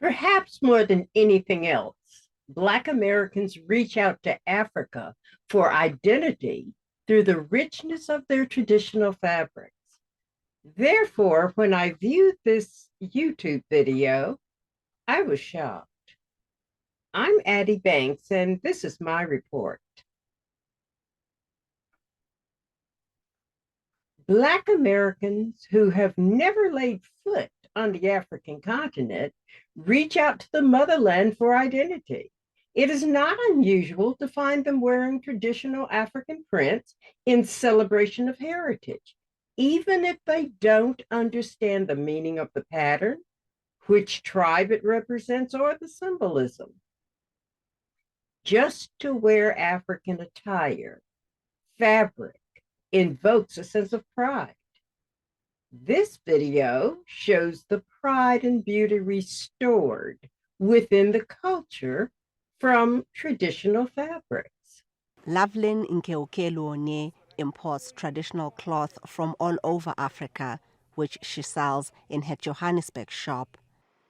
Perhaps more than anything else, Black Americans reach out to Africa for identity through the richness of their traditional fabrics. Therefore, when I viewed this YouTube video, I was shocked. I'm Addie Banks, and this is my report. Black Americans who have never laid foot on the African continent reach out to the motherland for identity. It is not unusual to find them wearing traditional African prints in celebration of heritage, even if they don't understand the meaning of the pattern, which tribe it represents, or the symbolism. Just to wear African attire, fabric, invokes a sense of pride. This video shows the pride and beauty restored within the culture from traditional fabrics. Lovelyn Nkeokeluonye imports traditional cloth from all over Africa, which she sells in her Johannesburg shop.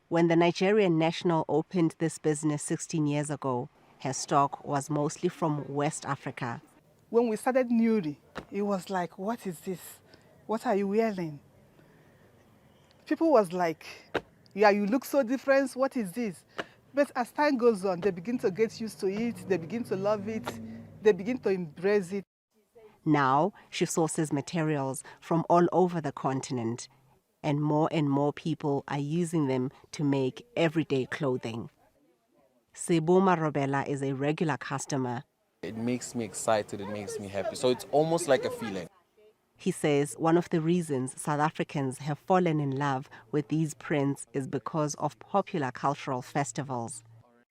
When the Nigerian national opened this business 16 years ago, her stock was mostly from West Africa. When we started newly, it was like, what is this? What are you wearing? People was like, yeah, you look so different, what is this? But as time goes on, they begin to get used to it, they begin to love it, they begin to embrace it. Now, she sources materials from all over the continent, and more people are using them to make everyday clothing. Sebuma Robela is a regular customer. It makes me excited, it makes me happy. So it's almost like a feeling. He says one of the reasons South Africans have fallen in love with these prints is because of popular cultural festivals.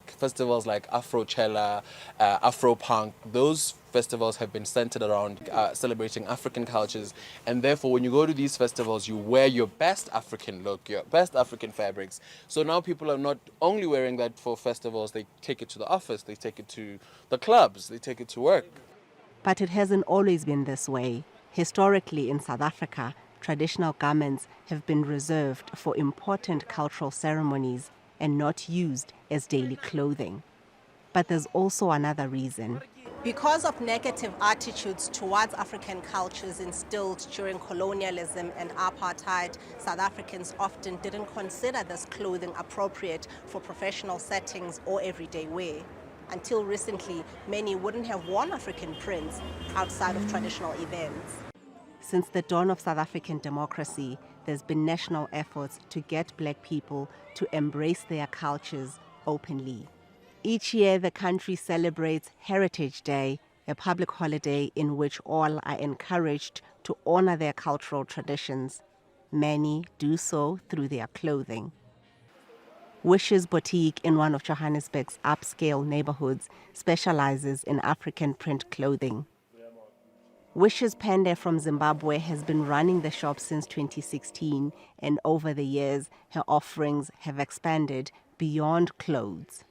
Festivals like Afrochella, Afropunk, those festivals have been centered around celebrating African cultures. And therefore, when you go to these festivals, you wear your best African look, your best African fabrics. So now people are not only wearing that for festivals, they take it to the office, they take it to the clubs, they take it to work. But it hasn't always been this way. Historically, in South Africa, traditional garments have been reserved for important cultural ceremonies and not used as daily clothing. But there's also another reason. Because of negative attitudes towards African cultures instilled during colonialism and apartheid, South Africans often didn't consider this clothing appropriate for professional settings or everyday wear. Until recently, many wouldn't have worn African prints outside of traditional events. Since the dawn of South African democracy, there's been national efforts to get Black people to embrace their cultures openly. Each year, the country celebrates Heritage Day, a public holiday in which all are encouraged to honor their cultural traditions. Many do so through their clothing. Wishes Boutique, in one of Johannesburg's upscale neighborhoods, specializes in African print clothing. Wishes Pende from Zimbabwe has been running the shop since 2016, and over the years, her offerings have expanded beyond clothes.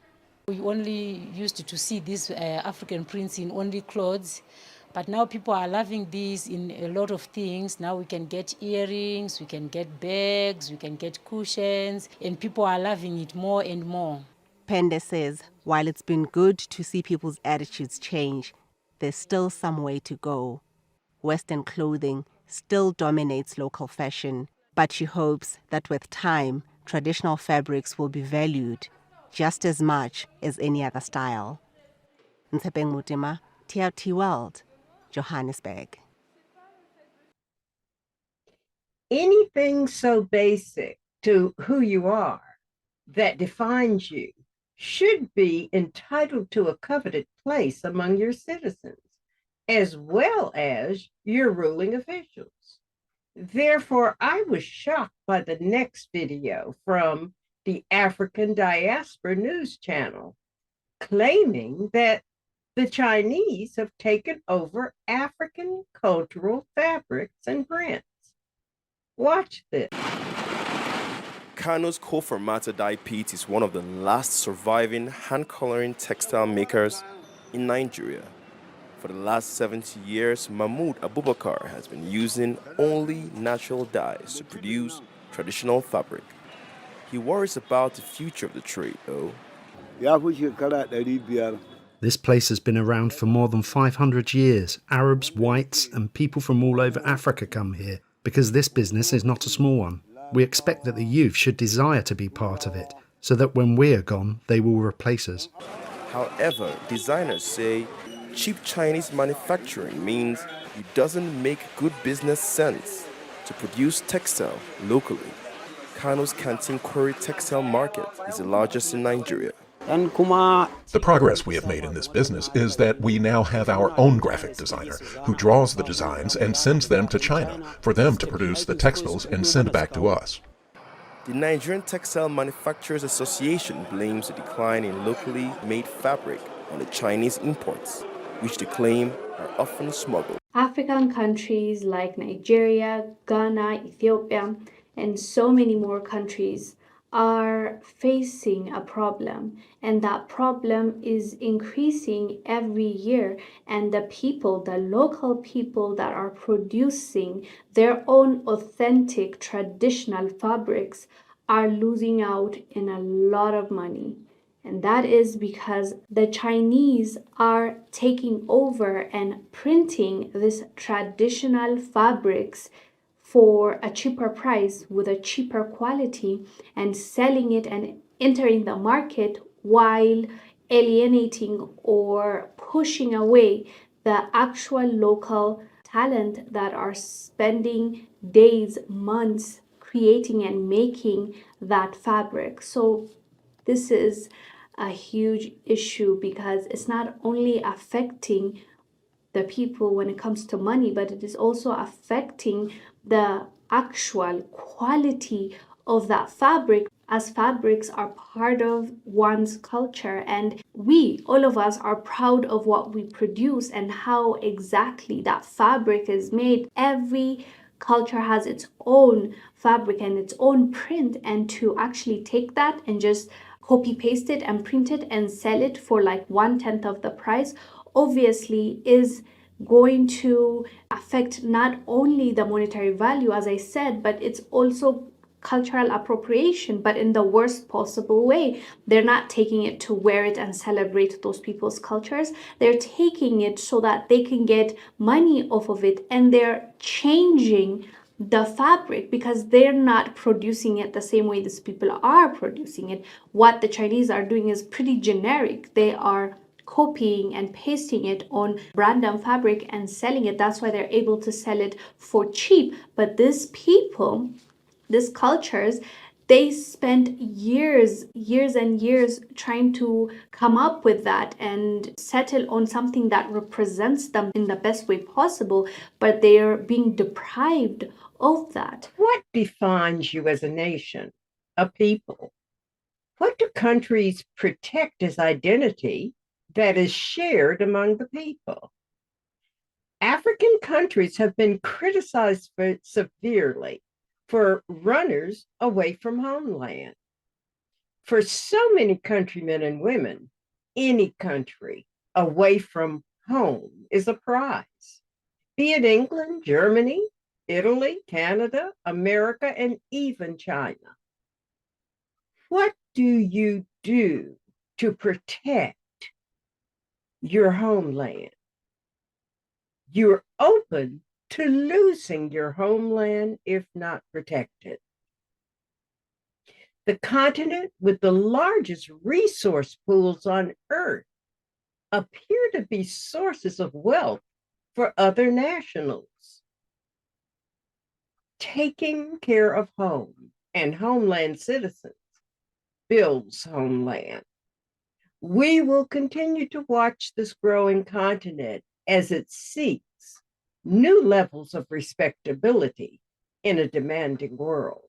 We only used to see these African prints in only clothes, but now people are loving these in a lot of things. Now we can get earrings, we can get bags, we can get cushions, and people are loving it more and more. Pende says while it's been good to see people's attitudes change, there's still some way to go. Western clothing still dominates local fashion, but she hopes that with time, traditional fabrics will be valued just as much as any other style. Ntshepeng Mutima, TRT World, Johannesburg. Anything so basic to who you are that defines you should be entitled to a coveted place among your citizens, as well as your ruling officials. Therefore, I was shocked by the next video from the African Diaspora News Channel, claiming that the Chinese have taken over African cultural fabrics and prints. Watch this. Kano's co-formatter dye pit is one of the last surviving hand-coloring textile makers in Nigeria. For the last 70 years, Mahmoud Abubakar has been using only natural dyes to produce traditional fabric. He worries about the future of the trade, though. This place has been around for more than 500 years. Arabs, whites, and people from all over Africa come here because this business is not a small one. We expect that the youth should desire to be part of it, so that when we are gone, they will replace us. However, designers say cheap Chinese manufacturing means it doesn't make good business sense to produce textile locally. Kano's Canteen Quarry textile market is the largest in Nigeria. The progress we have made in this business is that we now have our own graphic designer who draws the designs and sends them to China for them to produce the textiles and send back to us. The Nigerian Textile Manufacturers Association blames the decline in locally made fabric on the Chinese imports, which they claim are often smuggled. African countries like Nigeria, Ghana, Ethiopia, and so many more countries are facing a problem, and that problem is increasing every year, and the local people that are producing their own authentic traditional fabrics are losing out in a lot of money. And that is because the Chinese are taking over and printing these traditional fabrics for a cheaper price with a cheaper quality and selling it and entering the market while alienating or pushing away the actual local talent that are spending days, months creating and making that fabric. So this is a huge issue because it's not only affecting the people when it comes to money, but it is also affecting the actual quality of that fabric, as fabrics are part of one's culture, and all of us are proud of what we produce and how exactly that fabric is made. Every culture has its own fabric and its own print, and to actually take that and just copy paste it and print it and sell it for like 1/10 of the price obviously is going to affect not only the monetary value, as I said, but it's also cultural appropriation, but in the worst possible way. They're not taking it to wear it and celebrate those people's cultures. They're taking it so that they can get money off of it, and they're changing the fabric because they're not producing it the same way these people are producing it. What the Chinese are doing is pretty generic. They are copying and pasting it on random fabric and selling it. That's why they're able to sell it for cheap. But these people, these cultures, they spent years and years trying to come up with that and settle on something that represents them in the best way possible, but they are being deprived of that. What defines you as a nation, a people? What do countries protect as identity that is shared among the people? African countries have been criticized severely for runners away from homeland. For so many countrymen and women, any country away from home is a prize, be it England, Germany, Italy, Canada, America, and even China. What do you do to protect your homeland? You're open to losing your homeland if not protected. The continent with the largest resource pools on Earth appear to be sources of wealth for other nationals. Taking care of home and homeland citizens builds homeland. We will continue to watch this growing continent as it seeks new levels of respectability in a demanding world.